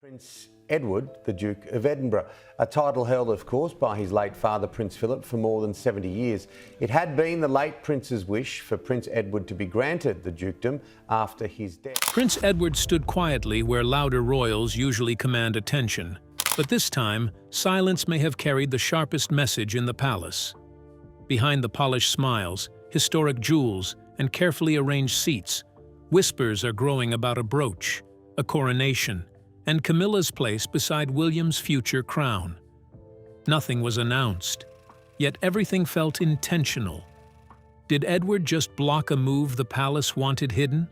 Prince Edward, the Duke of Edinburgh, a title held, of course, by his late father, Prince Philip, for more than 70 years. It had been the late Prince's wish for Prince Edward to be granted the dukedom after his death. Prince Edward stood quietly where louder royals usually command attention. But this time, silence may have carried the sharpest message in the palace. Behind the polished smiles, historic jewels, and carefully arranged seats, whispers are growing about a brooch, a coronation, and Camilla's place beside William's future crown. Nothing was announced, yet everything felt intentional. Did Edward just block a move the palace wanted hidden?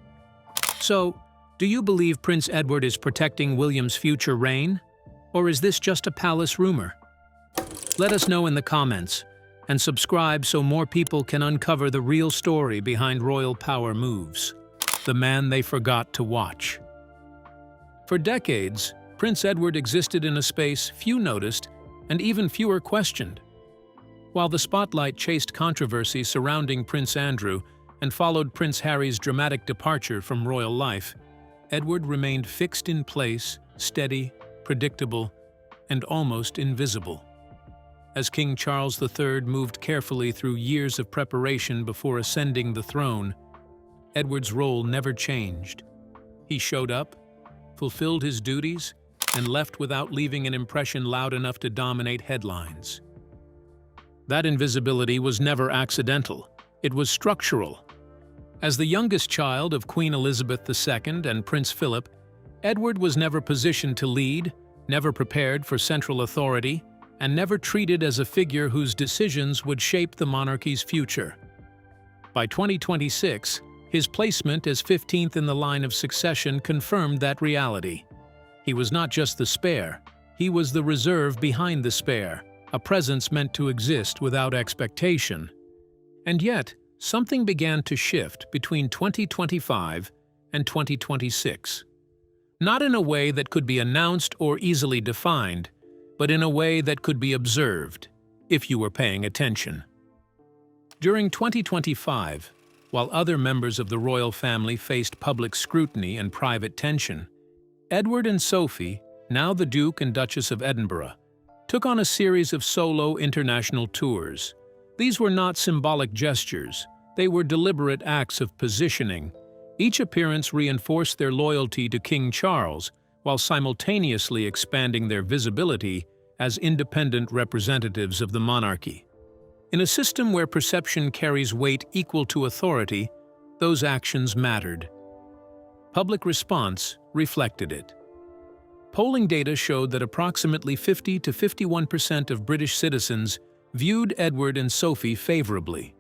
So, do you believe Prince Edward is protecting William's future reign? Or is this just a palace rumor? Let us know in the comments, and subscribe so more people can uncover the real story behind royal power moves. The man they forgot to watch. For decades, Prince Edward existed in a space few noticed and even fewer questioned. While the spotlight chased controversy surrounding Prince Andrew and followed Prince Harry's dramatic departure from royal life, Edward remained fixed in place, steady, predictable, and almost invisible. As King Charles III moved carefully through years of preparation before ascending the throne, Edward's role never changed. He showed up, fulfilled his duties, and left without leaving an impression loud enough to dominate headlines. That invisibility was never accidental. It was structural. As the youngest child of Queen Elizabeth II and Prince Philip, Edward was never positioned to lead, never prepared for central authority, and never treated as a figure whose decisions would shape the monarchy's future. By 2026, his placement as 15th in the line of succession confirmed that reality. He was not just the spare, he was the reserve behind the spare, a presence meant to exist without expectation. And yet, something began to shift between 2025 and 2026. Not in a way that could be announced or easily defined, but in a way that could be observed, if you were paying attention. During 2025, while other members of the royal family faced public scrutiny and private tension, Edward and Sophie, now the Duke and Duchess of Edinburgh, took on a series of solo international tours. These were not symbolic gestures, they were deliberate acts of positioning. Each appearance reinforced their loyalty to King Charles, while simultaneously expanding their visibility as independent representatives of the monarchy. In a system where perception carries weight equal to authority, those actions mattered. Public response reflected it. Polling data showed that approximately 50 to 51% of British citizens viewed Edward and Sophie favorably.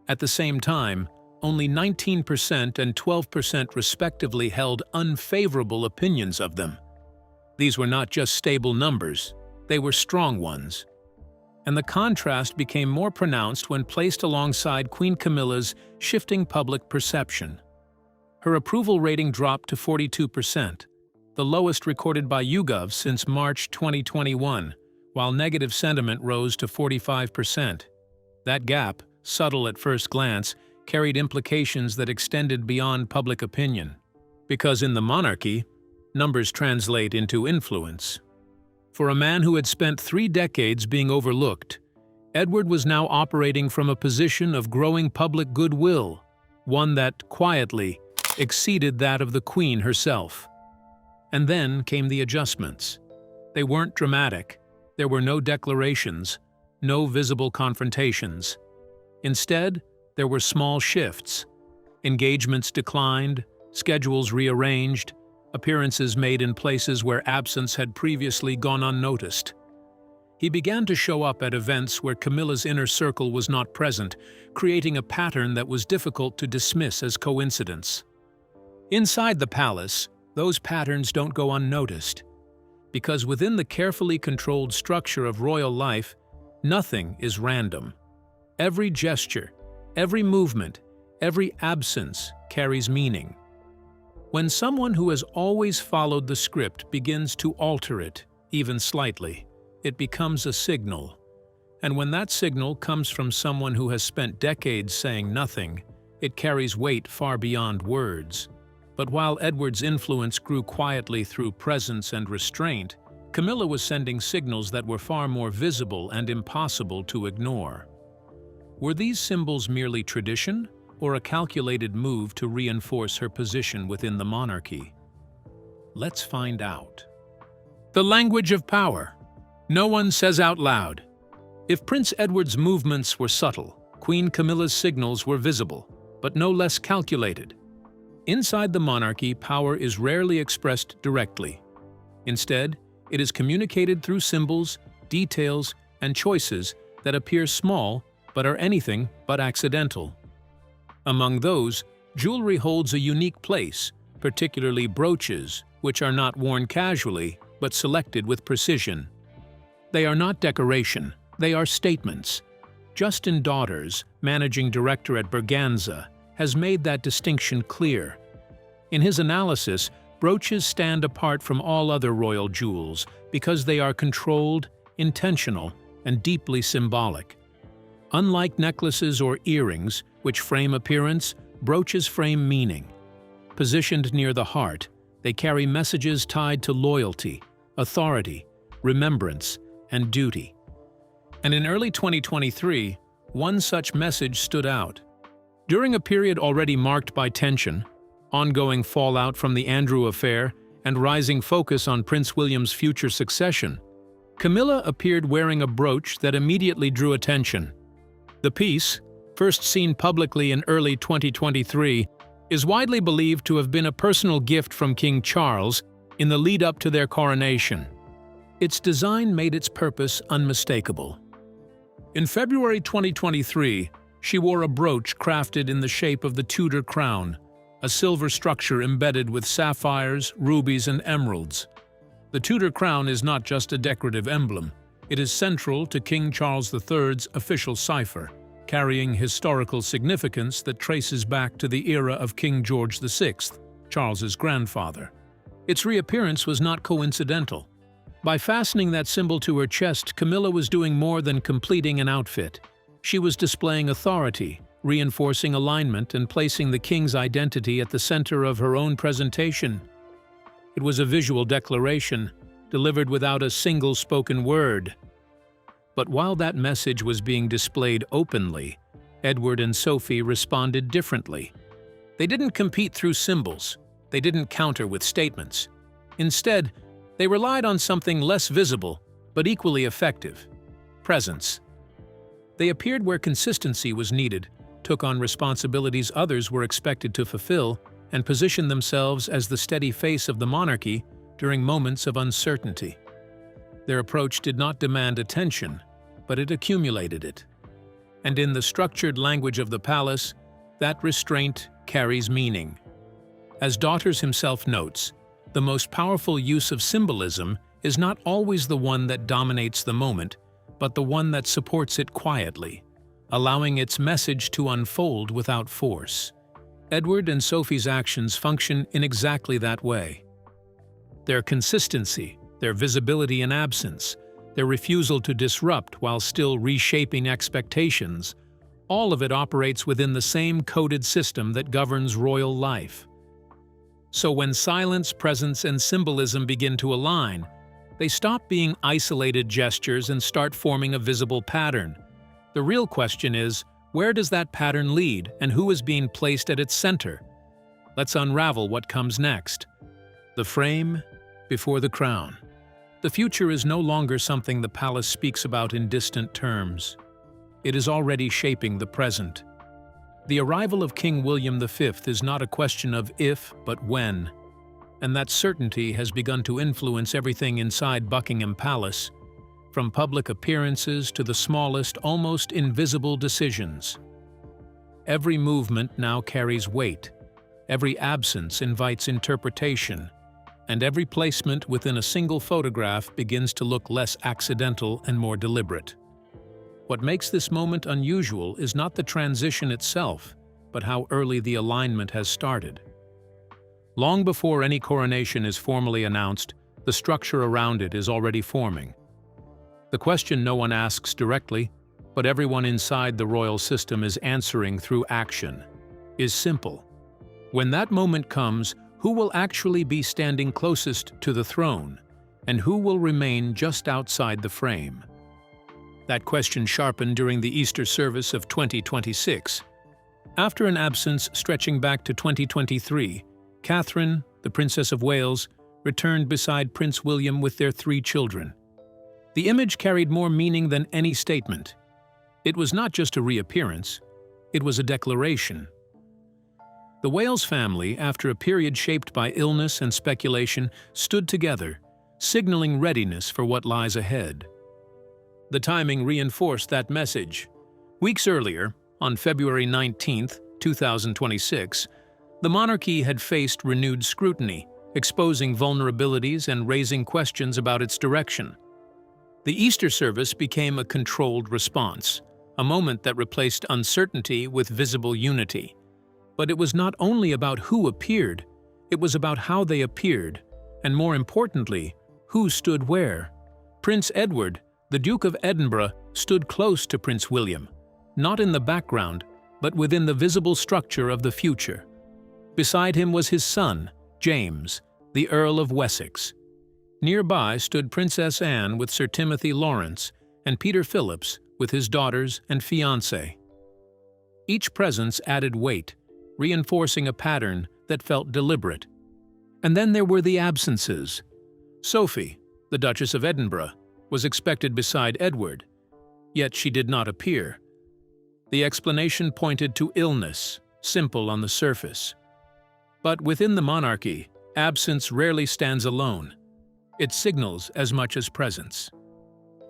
At the same time, only 19% and 12% respectively held unfavorable opinions of them. These were not just stable numbers, they were strong ones. And the contrast became more pronounced when placed alongside Queen Camilla's shifting public perception. Her approval rating dropped to 42%, the lowest recorded by YouGov since March 2021, while negative sentiment rose to 45%. That gap, subtle at first glance, carried implications that extended beyond public opinion. Because in the monarchy, numbers translate into influence. For a man who had spent 3 decades being overlooked, Edward was now operating from a position of growing public goodwill, one that, quietly, exceeded that of the Queen herself. And then came the adjustments. They weren't dramatic. There were no declarations, no visible confrontations. Instead, there were small shifts. Engagements declined, schedules rearranged, appearances made in places where absence had previously gone unnoticed. He began to show up at events where Camilla's inner circle was not present, creating a pattern that was difficult to dismiss as coincidence. Inside the palace, those patterns don't go unnoticed, because within the carefully controlled structure of royal life, nothing is random. Every gesture, every movement, every absence carries meaning. When someone who has always followed the script begins to alter it, even slightly, it becomes a signal. And when that signal comes from someone who has spent decades saying nothing, it carries weight far beyond words. But while Edward's influence grew quietly through presence and restraint, Camilla was sending signals that were far more visible and impossible to ignore. Were these symbols merely tradition, or a calculated move to reinforce her position within the monarchy? Let's find out. The language of power. No one says out loud. If Prince Edward's movements were subtle, Queen Camilla's signals were visible, but no less calculated. Inside the monarchy, power is rarely expressed directly. Instead, it is communicated through symbols, details, and choices that appear small but are anything but accidental. Among those, jewelry holds a unique place, particularly brooches, which are not worn casually but selected with precision. They are not decoration, they are statements. Justin Daughters, managing director at Berganza, has made that distinction clear. In his analysis, brooches stand apart from all other royal jewels because they are controlled, intentional, and deeply symbolic. Unlike necklaces or earrings, which frame appearance, brooches frame meaning. Positioned near the heart, they carry messages tied to loyalty, authority, remembrance, and duty. And in early 2023, one such message stood out. During a period already marked by tension, ongoing fallout from the Andrew affair, and rising focus on Prince William's future succession, Camilla appeared wearing a brooch that immediately drew attention. The piece, first seen publicly in early 2023, is widely believed to have been a personal gift from King Charles in the lead-up to their coronation. Its design made its purpose unmistakable. In February 2023, she wore a brooch crafted in the shape of the Tudor crown, a silver structure embedded with sapphires, rubies, and emeralds. The Tudor crown is not just a decorative emblem. It is central to King Charles III's official cipher, carrying historical significance that traces back to the era of King George VI, Charles's grandfather. Its reappearance was not coincidental. By fastening that symbol to her chest, Camilla was doing more than completing an outfit. She was displaying authority, reinforcing alignment, and placing the king's identity at the center of her own presentation. It was a visual declaration, delivered without a single spoken word. But while that message was being displayed openly, Edward and Sophie responded differently. They didn't compete through symbols. They didn't counter with statements. Instead, they relied on something less visible, but equally effective: presence. They appeared where consistency was needed, took on responsibilities others were expected to fulfill, and positioned themselves as the steady face of the monarchy during moments of uncertainty. Their approach did not demand attention, but it accumulated it. And in the structured language of the palace, that restraint carries meaning. As Daughters himself notes, the most powerful use of symbolism is not always the one that dominates the moment, but the one that supports it quietly, allowing its message to unfold without force. Edward and Sophie's actions function in exactly that way. Their consistency, their visibility in absence, their refusal to disrupt while still reshaping expectations, all of it operates within the same coded system that governs royal life. So when silence, presence, and symbolism begin to align, they stop being isolated gestures and start forming a visible pattern. The real question is, where does that pattern lead, and who is being placed at its center? Let's unravel what comes next. The frame before the crown. The future is no longer something the palace speaks about in distant terms. It is already shaping the present. The arrival of King William V is not a question of if, but when. And that certainty has begun to influence everything inside Buckingham Palace, from public appearances to the smallest, almost invisible decisions. Every movement now carries weight, every absence invites interpretation, and every placement within a single photograph begins to look less accidental and more deliberate. What makes this moment unusual is not the transition itself, but how early the alignment has started. Long before any coronation is formally announced, the structure around it is already forming. The question no one asks directly, but everyone inside the royal system is answering through action, is simple. When that moment comes, Who will actually be standing closest to the throne, and who will remain just outside the frame? That question sharpened during the Easter service of 2026. After an absence stretching back to 2023, Catherine, the Princess of Wales, returned beside Prince William with their 3 children. The image carried more meaning than any statement. It was not just a reappearance, it was a declaration. The Wales family, after a period shaped by illness and speculation, stood together, signaling readiness for what lies ahead. The timing reinforced that message. Weeks earlier, on February 19, 2026, the monarchy had faced renewed scrutiny, exposing vulnerabilities and raising questions about its direction. The Easter service became a controlled response, a moment that replaced uncertainty with visible unity. But it was not only about who appeared, it was about how they appeared, and more importantly, who stood where. Prince Edward, the Duke of Edinburgh, stood close to Prince William, not in the background, but within the visible structure of the future. Beside him was his son, James, the Earl of Wessex. Nearby stood Princess Anne with Sir Timothy Lawrence and Peter Phillips with his daughters and fiancé. Each presence added weight, reinforcing a pattern that felt deliberate. And then there were the absences. Sophie, the Duchess of Edinburgh, was expected beside Edward, yet she did not appear. The explanation pointed to illness, simple on the surface. But within the monarchy, absence rarely stands alone. It signals as much as presence.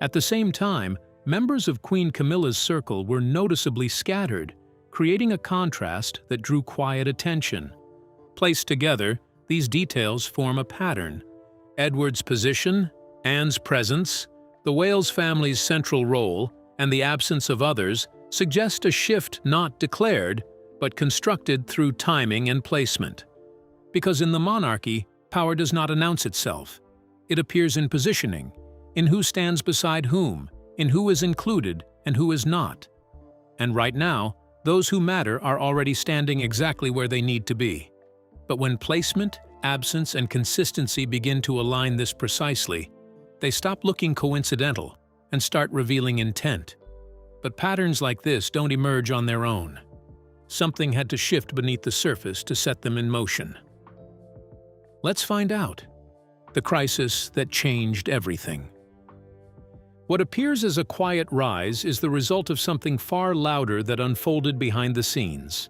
At the same time, members of Queen Camilla's circle were noticeably scattered, creating a contrast that drew quiet attention. Placed together, these details form a pattern. Edward's position, Anne's presence, the Wales family's central role, and the absence of others suggest a shift not declared, but constructed through timing and placement. Because in the monarchy, power does not announce itself. It appears in positioning, in who stands beside whom, in who is included and who is not. And right now, those who matter are already standing exactly where they need to be. But when placement, absence, and consistency begin to align this precisely, they stop looking coincidental and start revealing intent. But patterns like this don't emerge on their own. Something had to shift beneath the surface to set them in motion. Let's find out. The crisis that changed everything. What appears as a quiet rise is the result of something far louder that unfolded behind the scenes.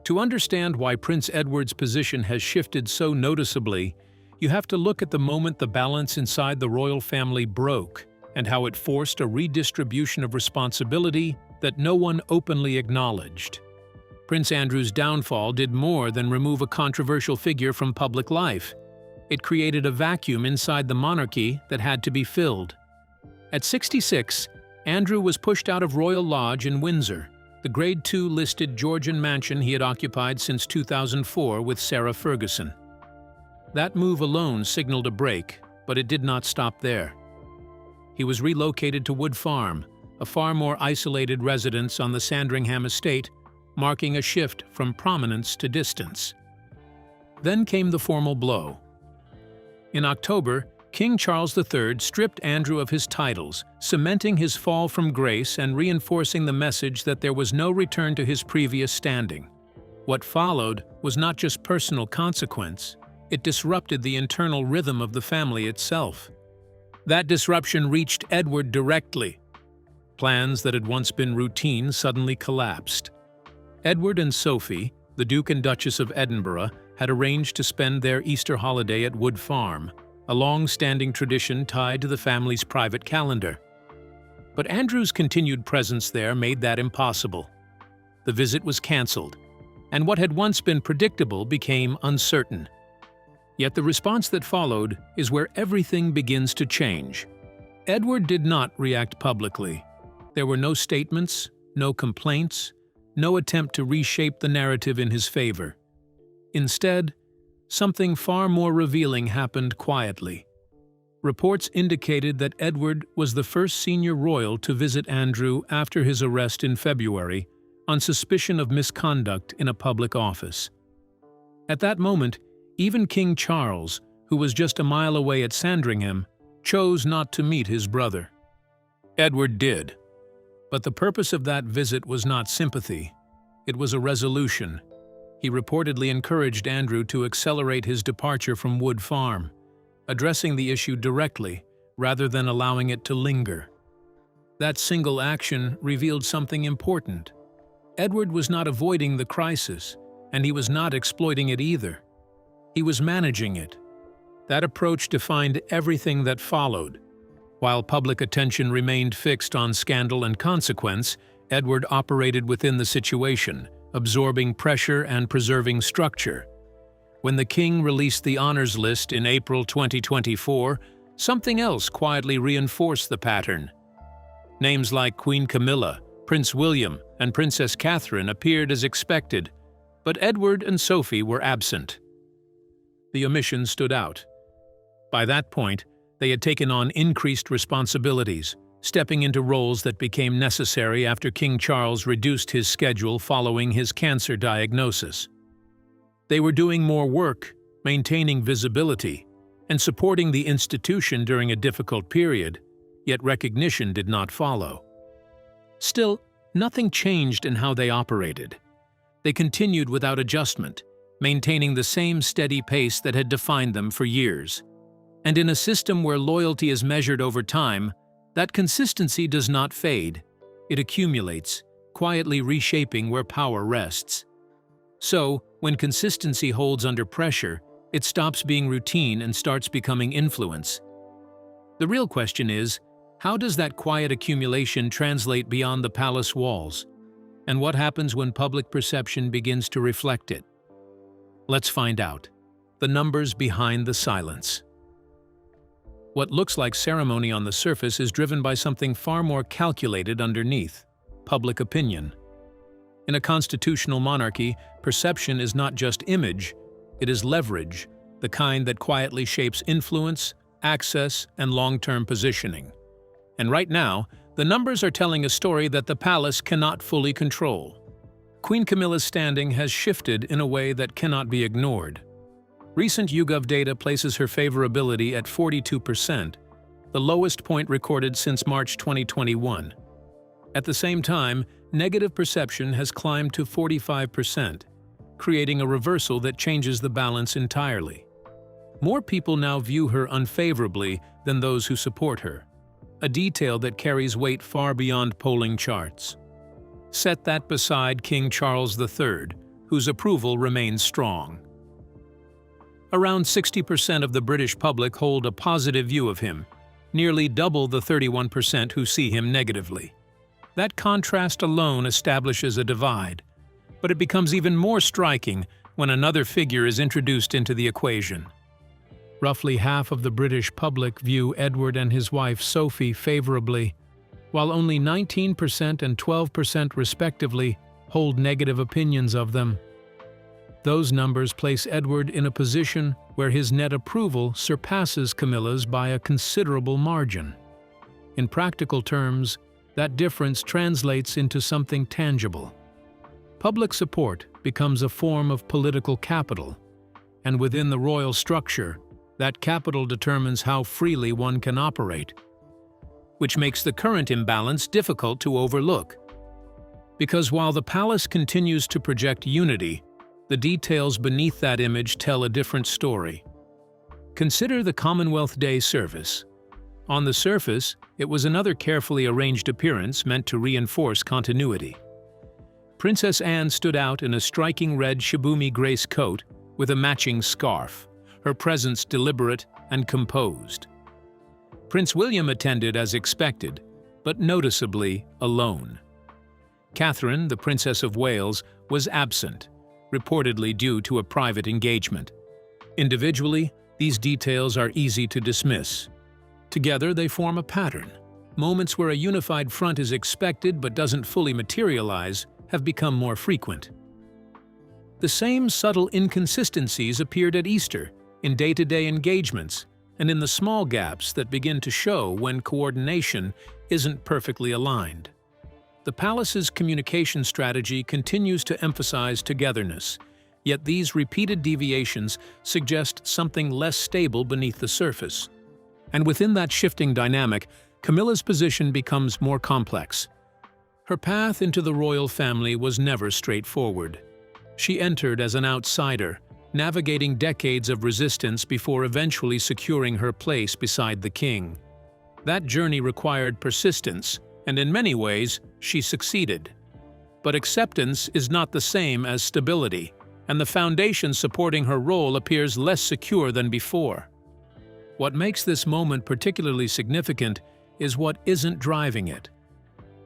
To understand why Prince Edward's position has shifted so noticeably, you have to look at the moment the balance inside the royal family broke and how it forced a redistribution of responsibility that no one openly acknowledged. Prince Andrew's downfall did more than remove a controversial figure from public life. It created a vacuum inside the monarchy that had to be filled. At 66, Andrew was pushed out of Royal Lodge in Windsor, the Grade II listed Georgian mansion he had occupied since 2004 with Sarah Ferguson. That move alone signaled a break, but it did not stop there. He was relocated to Wood Farm, a far more isolated residence on the Sandringham estate, marking a shift from prominence to distance. Then came the formal blow. In October, King Charles III stripped Andrew of his titles, cementing his fall from grace and reinforcing the message that there was no return to his previous standing. What followed was not just personal consequence, it disrupted the internal rhythm of the family itself. That disruption reached Edward directly. Plans that had once been routine suddenly collapsed. Edward and Sophie, the Duke and Duchess of Edinburgh, had arranged to spend their Easter holiday at Wood Farm, a long-standing tradition tied to the family's private calendar. But Andrew's continued presence there made that impossible. The visit was cancelled, and what had once been predictable became uncertain. Yet the response that followed is where everything begins to change. Edward did not react publicly. There were no statements, no complaints, no attempt to reshape the narrative in his favor. Instead, something far more revealing happened quietly. Reports indicated that Edward was the first senior royal to visit Andrew after his arrest in February on suspicion of misconduct in a public office. At that moment, Even King Charles, who was just a mile away at Sandringham, chose not to meet his brother. Edward did. But the purpose of that visit was not sympathy. It was a resolution. He reportedly encouraged Andrew to accelerate his departure from Wood Farm, addressing the issue directly rather than allowing it to linger. That single action revealed something important. Edward was not avoiding the crisis, and he was not exploiting it either. He was managing it. That approach defined everything that followed. While public attention remained fixed on scandal and consequence, Edward operated within the situation, absorbing pressure and preserving structure. When the king released the honors list in April 2024, something else quietly reinforced the pattern. Names like Queen Camilla, Prince William, and Princess Catherine appeared as expected, but Edward and Sophie were absent. The omission stood out. By that point, they had taken on increased responsibilities, stepping into roles that became necessary after King Charles reduced his schedule following his cancer diagnosis. They were doing more work, maintaining visibility, and supporting the institution during a difficult period, yet recognition did not follow. Still, nothing changed in how they operated. They continued without adjustment, maintaining the same steady pace that had defined them for years. And in a system where loyalty is measured over time, that consistency does not fade. It accumulates, quietly reshaping where power rests. So, when consistency holds under pressure, it stops being routine and starts becoming influence. The real question is, how does that quiet accumulation translate beyond the palace walls? And what happens when public perception begins to reflect it? Let's find out. The numbers behind the silence. What looks like ceremony on the surface is driven by something far more calculated underneath: public opinion. In a constitutional monarchy, perception is not just image, it is leverage, the kind that quietly shapes influence, access, and long-term positioning. And right now, the numbers are telling a story that the palace cannot fully control. Queen Camilla's standing has shifted in a way that cannot be ignored. Recent YouGov data places her favorability at 42%, the lowest point recorded since March 2021. At the same time, negative perception has climbed to 45%, creating a reversal that changes the balance entirely. More people now view her unfavorably than those who support her, a detail that carries weight far beyond polling charts. Set that beside King Charles III, whose approval remains strong. Around 60% of the British public hold a positive view of him, nearly double the 31% who see him negatively. That contrast alone establishes a divide, but it becomes even more striking when another figure is introduced into the equation. Roughly half of the British public view Edward and his wife Sophie favorably, while only 19% and 12% respectively hold negative opinions of them. Those numbers place Edward in a position where his net approval surpasses Camilla's by a considerable margin. In practical terms, that difference translates into something tangible. Public support becomes a form of political capital, and within the royal structure, that capital determines how freely one can operate, which makes the current imbalance difficult to overlook. Because while the palace continues to project unity, the details beneath that image tell a different story. Consider the Commonwealth Day service. On the surface, it was another carefully arranged appearance meant to reinforce continuity. Princess Anne stood out in a striking red shibumi grace coat with a matching scarf, her presence deliberate and composed. Prince William attended as expected, but noticeably alone. Catherine, the Princess of Wales, was absent, reportedly due to a private engagement. Individually, these details are easy to dismiss. Together, they form a pattern. Moments where a unified front is expected but doesn't fully materialize have become more frequent. The same subtle inconsistencies appeared at Easter, in day-to-day engagements, and in the small gaps that begin to show when coordination isn't perfectly aligned. The palace's communication strategy continues to emphasize togetherness, Yet these repeated deviations suggest something less stable beneath the surface. And within that shifting dynamic, Camilla's position becomes more complex. Her path into the royal family was never straightforward. She entered as an outsider, navigating decades of resistance before eventually securing her place beside the king. That journey required persistence, and in many ways, she succeeded. But acceptance is not the same as stability, and the foundation supporting her role appears less secure than before. What makes this moment particularly significant is what isn't driving it.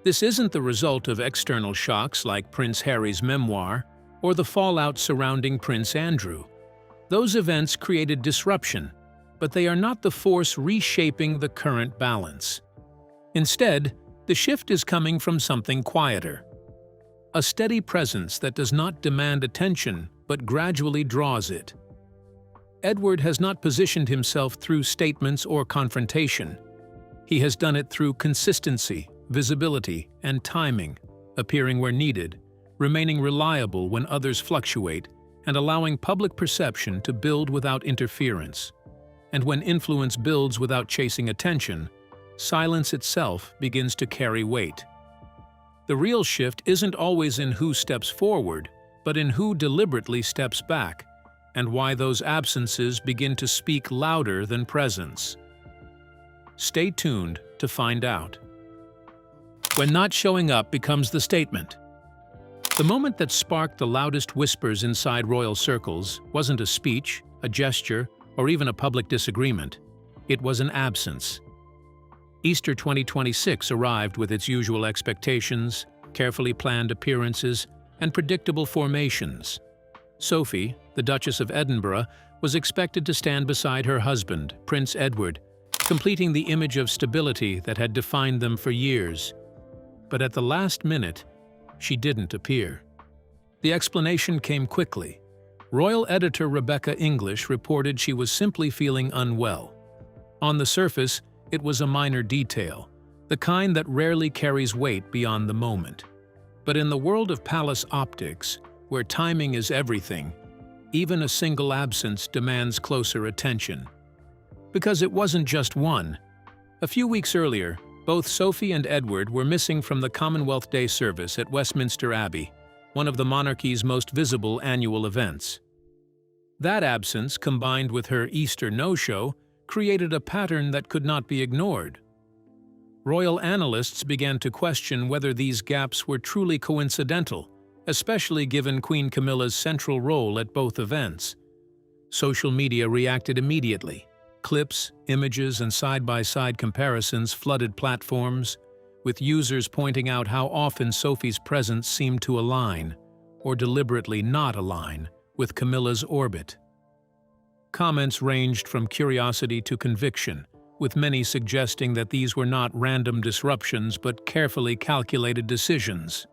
This isn't the result of external shocks like Prince Harry's memoir or the fallout surrounding Prince Andrew. Those events created disruption, but they are not the force reshaping the current balance. Instead, the shift is coming from something quieter. A steady presence that does not demand attention but gradually draws it. Edward has not positioned himself through statements or confrontation. He has done it through consistency, visibility, and timing, appearing where needed, remaining reliable when others fluctuate, and allowing public perception to build without interference. And when influence builds without chasing attention, silence itself begins to carry weight. The real shift isn't always in who steps forward, but in who deliberately steps back, and why those absences begin to speak louder than presence. Stay tuned to find out. When not showing up becomes the statement. The moment that sparked the loudest whispers inside royal circles wasn't a speech, a gesture, or even a public disagreement. It was an absence. Easter 2026 arrived with its usual expectations, carefully planned appearances, and predictable formations. Sophie, the Duchess of Edinburgh, was expected to stand beside her husband, Prince Edward, completing the image of stability that had defined them for years. But at the last minute, she didn't appear. The explanation came quickly. Royal editor Rebecca English reported she was simply feeling unwell. On the surface, it was a minor detail, the kind that rarely carries weight beyond the moment. But in the world of palace optics, where timing is everything, even a single absence demands closer attention. Because it wasn't just one. A few weeks earlier, both Sophie and Edward were missing from the Commonwealth Day service at Westminster Abbey, one of the monarchy's most visible annual events. That absence, combined with her Easter no-show, created a pattern that could not be ignored. Royal analysts began to question whether these gaps were truly coincidental, especially given Queen Camilla's central role at both events. Social media reacted immediately. Clips, images, and side-by-side comparisons flooded platforms, with users pointing out how often Sophie's presence seemed to align, or deliberately not align, with Camilla's orbit. Comments ranged from curiosity to conviction, with many suggesting that these were not random disruptions but carefully calculated decisions.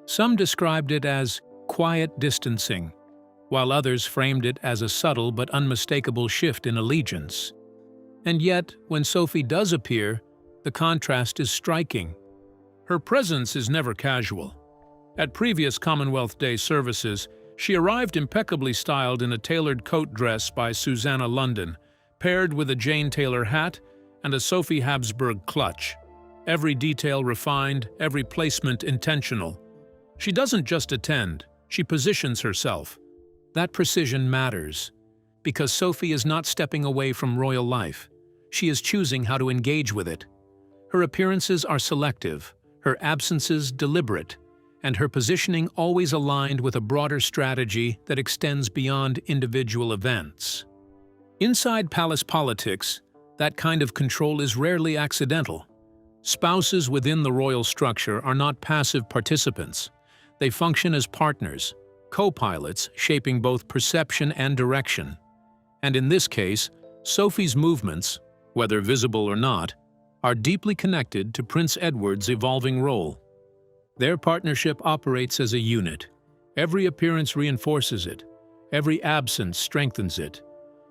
Some described it as quiet distancing, while others framed it as a subtle but unmistakable shift in allegiance. And yet, when Sophie does appear, the contrast is striking. Her presence is never casual. At previous Commonwealth Day services, she arrived impeccably styled in a tailored coat dress by Susanna London, paired with a Jane Taylor hat and a Sophie Habsburg clutch. Every detail refined, every placement intentional. She doesn't just attend, she positions herself. That precision matters, because Sophie is not stepping away from royal life. She is choosing how to engage with it. Her appearances are selective, her absences deliberate, and her positioning always aligned with a broader strategy that extends beyond individual events. Inside palace politics, that kind of control is rarely accidental. Spouses within the royal structure are not passive participants. They function as partners, co-pilots shaping both perception and direction. And in this case, Sophie's movements, whether visible or not, are deeply connected to Prince Edward's evolving role. Their partnership operates as a unit. Every appearance reinforces it. Every absence strengthens it.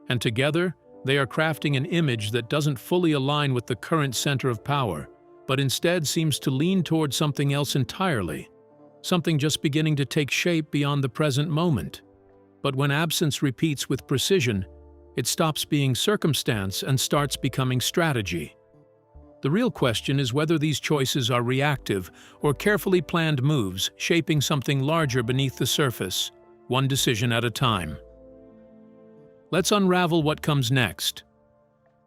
And together, they are crafting an image that doesn't fully align with the current center of power, but instead seems to lean toward something else entirely, something just beginning to take shape beyond the present moment. But when absence repeats with precision, it stops being circumstance and starts becoming strategy. The real question is whether these choices are reactive or carefully planned moves shaping something larger beneath the surface, one decision at a time. Let's unravel what comes next.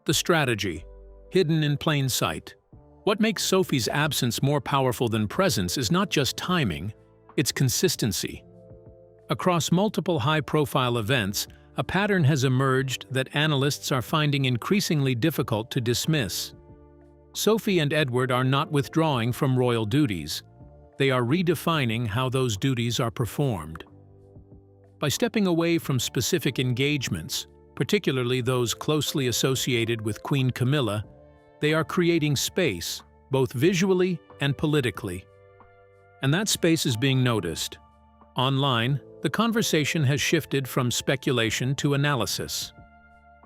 The strategy, hidden in plain sight. What makes Sophie's absence more powerful than presence is not just timing, it's consistency. Across multiple high-profile events, a pattern has emerged that analysts are finding increasingly difficult to dismiss. Sophie and Edward are not withdrawing from royal duties. They are redefining how those duties are performed. By stepping away from specific engagements, particularly those closely associated with Queen Camilla, they are creating space, both visually and politically. And that space is being noticed. Online, the conversation has shifted from speculation to analysis.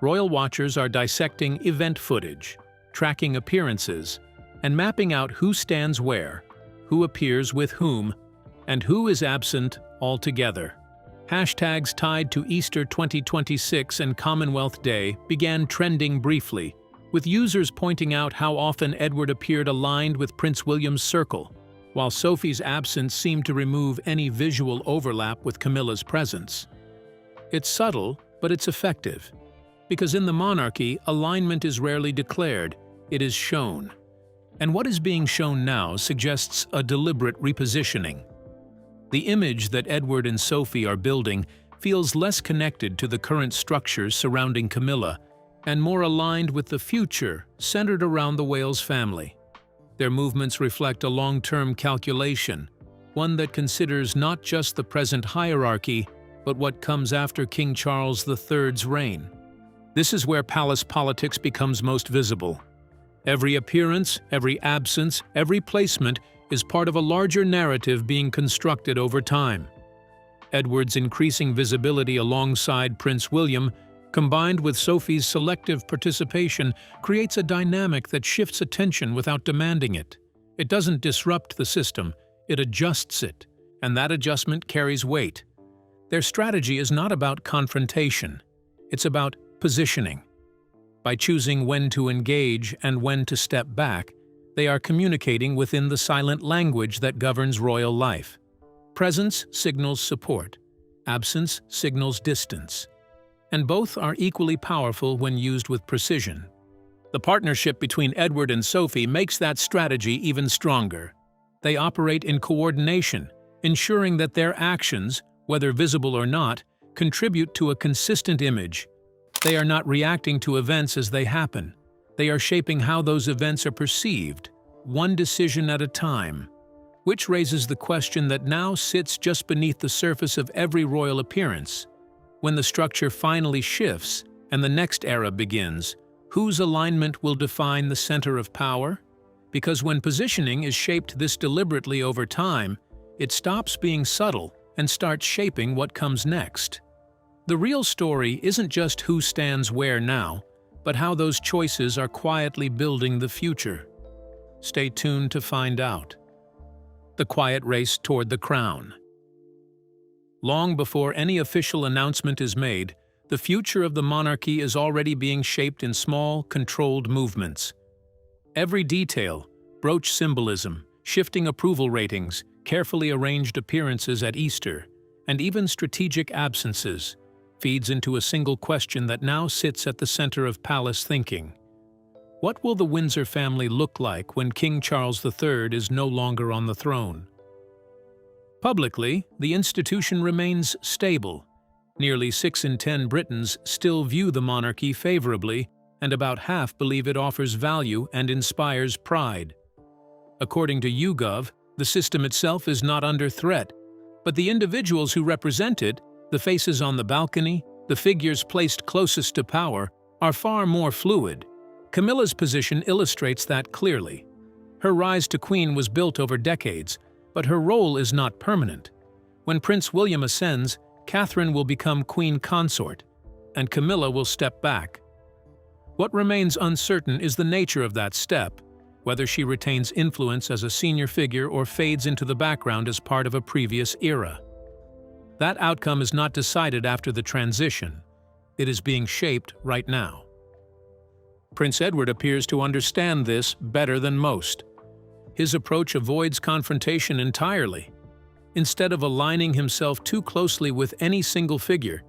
Royal watchers are dissecting event footage, tracking appearances, and mapping out who stands where, who appears with whom, and who is absent altogether. Hashtags tied to Easter 2026 and Commonwealth Day began trending briefly, with users pointing out how often Edward appeared aligned with Prince William's circle, while Sophie's absence seemed to remove any visual overlap with Camilla's presence. It's subtle, but it's effective, because in the monarchy, alignment is rarely declared, it is shown. And what is being shown now suggests a deliberate repositioning. The image that Edward and Sophie are building feels less connected to the current structures surrounding Camilla and more aligned with the future centered around the Wales family. Their movements reflect a long-term calculation, one that considers not just the present hierarchy, but what comes after King Charles III's reign. This is where palace politics becomes most visible. Every appearance, every absence, every placement is part of a larger narrative being constructed over time. Edward's increasing visibility alongside Prince William, combined with Sophie's selective participation, creates a dynamic that shifts attention without demanding it. It doesn't disrupt the system, it adjusts it, and that adjustment carries weight. Their strategy is not about confrontation, it's about positioning. By choosing when to engage and when to step back, they are communicating within the silent language that governs royal life. Presence signals support, absence signals distance. And both are equally powerful when used with precision. The partnership between Edward and Sophie makes that strategy even stronger. They operate in coordination, ensuring that their actions, whether visible or not, contribute to a consistent image. They are not reacting to events as they happen. They are shaping how those events are perceived, one decision at a time. Which raises the question that now sits just beneath the surface of every royal appearance. When the structure finally shifts and the next era begins, whose alignment will define the center of power? Because when positioning is shaped this deliberately over time, it stops being subtle and starts shaping what comes next. The real story isn't just who stands where now, but how those choices are quietly building the future. Stay tuned to find out. The quiet race toward the crown. Long before any official announcement is made, the future of the monarchy is already being shaped in small, controlled movements. Every detail, brooch symbolism, shifting approval ratings, carefully arranged appearances at Easter, and even strategic absences, feeds into a single question that now sits at the center of palace thinking. What will the Windsor family look like when King Charles III is no longer on the throne? Publicly, the institution remains stable. Nearly 6 in 10 Britons still view the monarchy favorably, and about half believe it offers value and inspires pride. According to YouGov, the system itself is not under threat, but the individuals who represent it, the faces on the balcony, the figures placed closest to power, are far more fluid. Camilla's position illustrates that clearly. Her rise to queen was built over decades, but her role is not permanent. When Prince William ascends, Catherine will become queen consort, and Camilla will step back. What remains uncertain is the nature of that step, whether she retains influence as a senior figure or fades into the background as part of a previous era. That outcome is not decided after the transition. It is being shaped right now. Prince Edward appears to understand this better than most. His approach avoids confrontation entirely. Instead of aligning himself too closely with any single figure,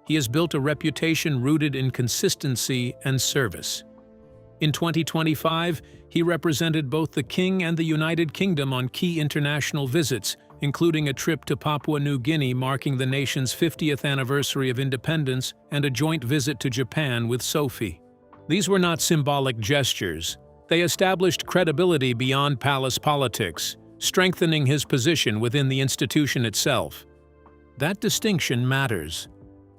he has built a reputation rooted in consistency and service. In 2025, he represented both the King and the United Kingdom on key international visits, including a trip to Papua New Guinea marking the nation's 50th anniversary of independence and a joint visit to Japan with Sophie. These were not symbolic gestures. They established credibility beyond palace politics, strengthening his position within the institution itself. That distinction matters,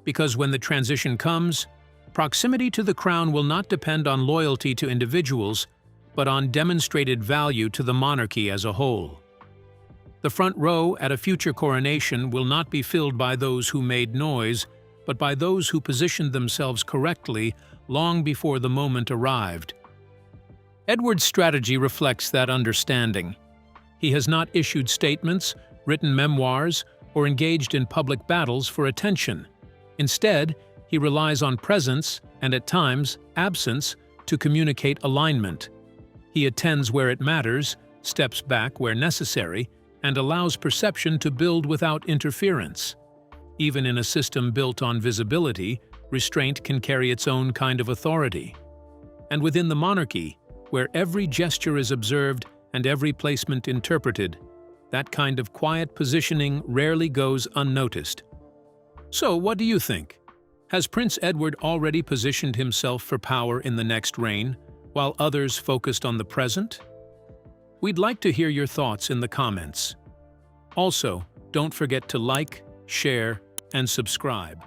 because when the transition comes, proximity to the crown will not depend on loyalty to individuals, but on demonstrated value to the monarchy as a whole. The front row at a future coronation will not be filled by those who made noise, but by those who positioned themselves correctly long before the moment arrived. Edward's strategy reflects that understanding. He has not issued statements, written memoirs, or engaged in public battles for attention. Instead, he relies on presence and, at times, absence to communicate alignment. He attends where it matters, steps back where necessary, and allows perception to build without interference. Even in a system built on visibility, restraint can carry its own kind of authority. And within the monarchy, where every gesture is observed and every placement interpreted, that kind of quiet positioning rarely goes unnoticed. So, what do you think? Has Prince Edward already positioned himself for power in the next reign, while others focused on the present? We'd like to hear your thoughts in the comments. Also, don't forget to like, share, and subscribe.